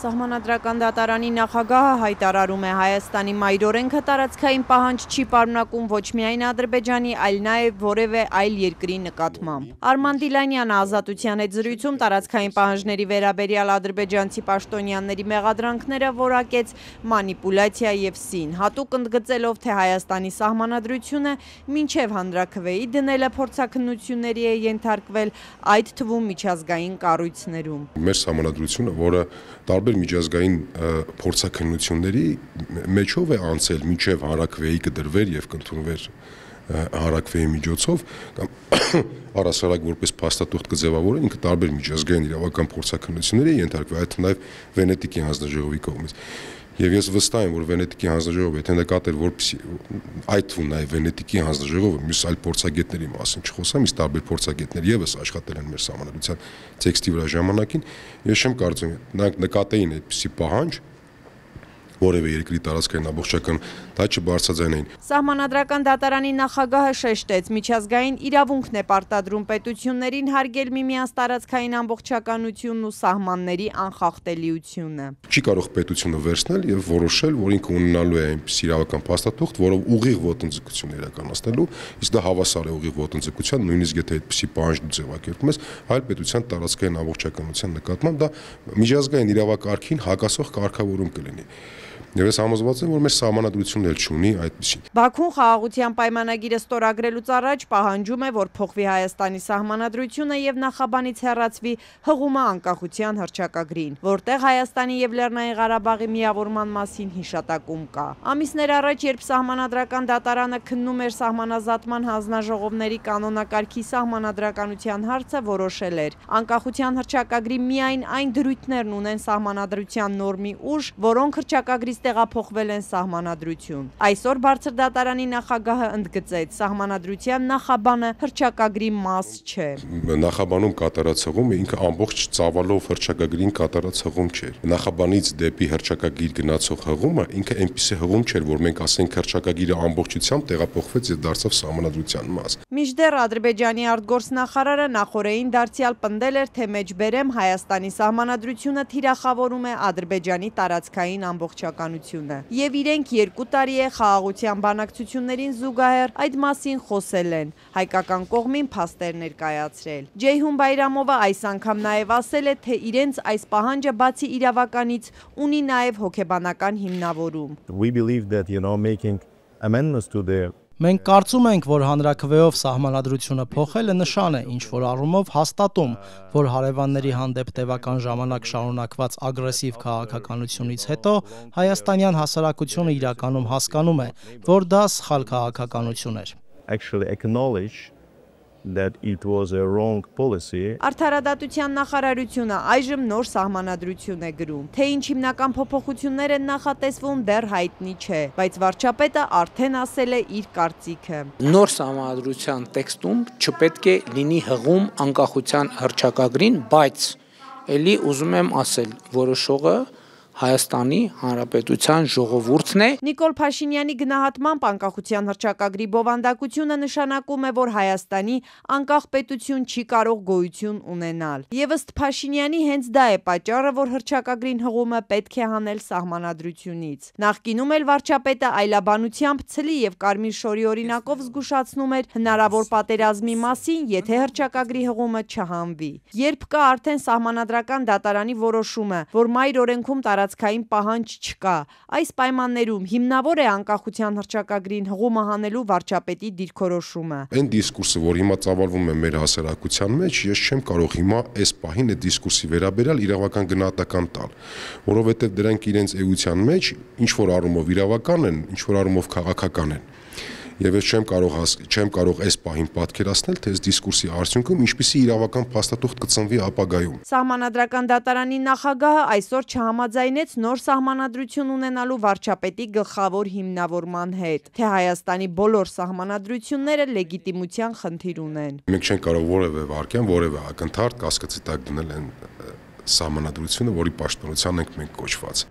Սահմանադրական դատարանի նախագահը հայտարարում է Հայաստանի մայրօրենքը տարածքային պահանջ չի պարունակում ոչ միայն Ադրբեջանի, այլ նաև որևէ այլ երկրի նկատմամբ։ Արման Դիլանյանը Ազատության հետ զրույցում տարածքային պահանջների վերաբերյալ ադրբեջանցի պաշտոնյաների մեղադրանքները որակեց մանիպուլյացիա եւ սին, հատուկ ընդգծելով, թե Հայաստանի սահմանադրությունը մինչև հանրաքվեի դնելը փորձաքննությունների է ենթարկվել, այդ թվում միջազգային կառույցներում։ Մեր սահմանադրությունը, որը տարբեր միջազգային փորձաքննությունների մեջով է անցել մինչև հանրաքվեի կդրվեր եւ կընդունվեր հանրաքվեի միջոցով կամ առասարակ որպես փաստաթուղթ կձևավորեն, ինքը տարբեր միջազգային իրավական փորձաքննությունների է ենթարկվել, այդ նաև Վենետիկի հանձնաժողովի կողմից։ Եվ ես վստահ եմ, որ Վենետիկի հանձնաժողովը, եթե նկատեր, որպեսզի այդ թվում նաև Վենետիկի հանձնաժողովը մյուս այլ փորձագետների մասին չխոսամ, իսկ տարբեր փորձագետներ եւս աշխատել են մեր սահմանադրության տեքստի վրա ժամանակին, ես չեմ կարծում նրանք նկատեին այդպիսի պահանջ որևէ երկրի տարածքային ամբողջական դա չբարձրաձայնեին։ Սահմանադրական դատարանի նախագահը շեշտեց, միջազգային իրավունքն է պարտադրում պետություններին հարգել միմյանց տարածքային ամբողջականությունն ու սահմանների անխախտելիությունը։ Չի կարող պետությունը վերցնել եւ որոշել, որ ինքը ունենալու է այնպես իրավական փաստաթուղթ, որով ուղիղ ոտնձգություն իրականացնելու, իսկ դա հավասար է ուղիղ ոտնձգության, նույնիսկ եթե այդպիսի պահանջ դու ձևակերպում ես այլ պետության տարածքային ամբողջականության նկատմամբ, դա միջազգային իրավակարգին հակասող կարգավորում կլինի։ Եվ ես համոզված եմ, որ մեր սահմանադրությունն էլ չունի այդպիսին։ Բաքուն խաղաղության պայմանագիրը ստորագրելուց առաջ պահանջում է, որ փոխվի Հայաստանի սահմանադրությունը եւ նախաբանից հեռացվի հղումը անկախության հռչակագրին, որտեղ Հայաստանի եւ Լեռնային Ղարաբաղի միավորման մասին հիշատակում կա։ Ամիսներ առաջ, երբ սահմանադրական դատարանը քննում էր սահմանազատման հանձնաժողովների կանոնակարգի սահմանադրականության հարցը, որոշել էր անկախության հռչակագրի միայն այն դրույթներն ունեն սահմանադրության նորմի ուժ, որոնք հռչակագրից տեղափոխվել են սահմանադրություն։ Այսօր բարձր դատարանի նախագահը ընդգծեց, սահմանադրության նախաբանը հռչակագրի մաս չէ։ Նախաբանում կատարած հղումը ինքը ամբողջ ծավալով հռչակագրին կատարած հղում չէր։ Նախաբանից դեպի հռչակագիր գնացող հղումը ինքը այնպիսի հղում չէր, որ մենք ասենք հռչակագիրը ամբողջությամբ տեղափոխվեց եւ դարձավ սահմանադրության մաս։ Մինչդեռ Ադրբեջանի արտգործնախարարը նախորդին դարձյալ պնդել էր, թե մեջբերեմ Հայաստանի սահմանադրությունը թիրախավորում է Ադրբեջանի տարածքային ամբողջականությունը։ Եվ իրենք 2 տարի է խաղաղության բանակցություններին զուգահեռ այդ մասին խոսել են, հայկական կողմին փաստեր ներկայացրել։ Ջեյհուն Բայրամովը այս անգամ նաև ասել է, թե իրենց այս պահանջը բացի իրավականից ունի նաև հոգեբանական հիմնավորում։ Մենք կարծում ենք, որ հանրաքվեով սահմանադրությունը փոխելը նշան է, ինչ-որ առումով հաստատում, որ հարևանների հանդեպ տևական ժամանակ շարունակված ագրեսիվ քաղաքականությունից հետո հայաստանյան հասարակությունը իրականում հասկանում է, որ դա սխալ քաղաքականություն էր։ Արդարադատության նախարարությունը այժմ նոր սահմանադրություն է գրում, թե ինչ հիմնական փոփոխություններ են նախատեսվում դեռ հայտնի չէ, բայց վարչապետը արդեն ասել է իր կարծիքը։ Նոր սահմանադրության տեքստում չպետք է լինի հղում անկախության հռչակագրին, բայց էլի ուզում եմ ասել, որոշողը Հայաստանի Հանրապետության ժողովուրդն է։ Նիկոլ Փաշինյանի գնահատմամբ անկախության հռչակագրի բովանդակությունը նշանակում է, որ Հայաստանի անկախ պետություն չի կարող գոյություն ունենալ։ Եվ ըստ Փաշինյանի հենց դա է պատճառը, որ հռչակագրին հղումը պետք է հանել սահմանադրությունից։ Նախկինում էլ վարչապետը այլաբանությամբ ցլի եւ կարմիր շորի օրինակով զգուշացնում էր հնարավոր պատերազմի մասին, եթե հռչակագրի հղումը չհանվի։ Երբ կա արդեն սահմանադրական դատարանի որոշումը, որ մայր օրենքում տարածքային պահանջ չկա, այս պայմաններում հիմնավոր է անկախության հռչակագրին հղումը հանելու վարչապետի դիրքորոշումը։ Այն դիսկուրսը, որ հիմա ծավալվում է մեր հասարակության մեջ, ես չեմ կարող հիմա այս պահին այդ դիսկուրսի վերաբերյալ իրավական գնահատական տալ, որովհետև դրանք իրենց էության մեջ ինչ որ առումով իրավական են, ինչ որ առումով քաղաքական են։ Եվ ես չեմ կարող այս պահին պատկերացնել, թե այս դիսկուրսի արդյունքում ինչպիսի իրավական փաստաթուղթ կծնվի ապագայում։ Սահմանադրական դատարանի նախագահը այսօր չհամաձայնեց նոր սահմանադրություն ունենալու վարչապետի գլխավոր հիմնավորման հետ, թե Հայաստանի բոլոր սահմանադրությունները լեգիտիմության խնդիր ունեն։ Մենք չենք կարող որևէ վարքյան, որևէ ակնթարթ կասկածի տակ դնել այն սահմանադրությունը, որի պաշտպանության ենք մենք կոչված։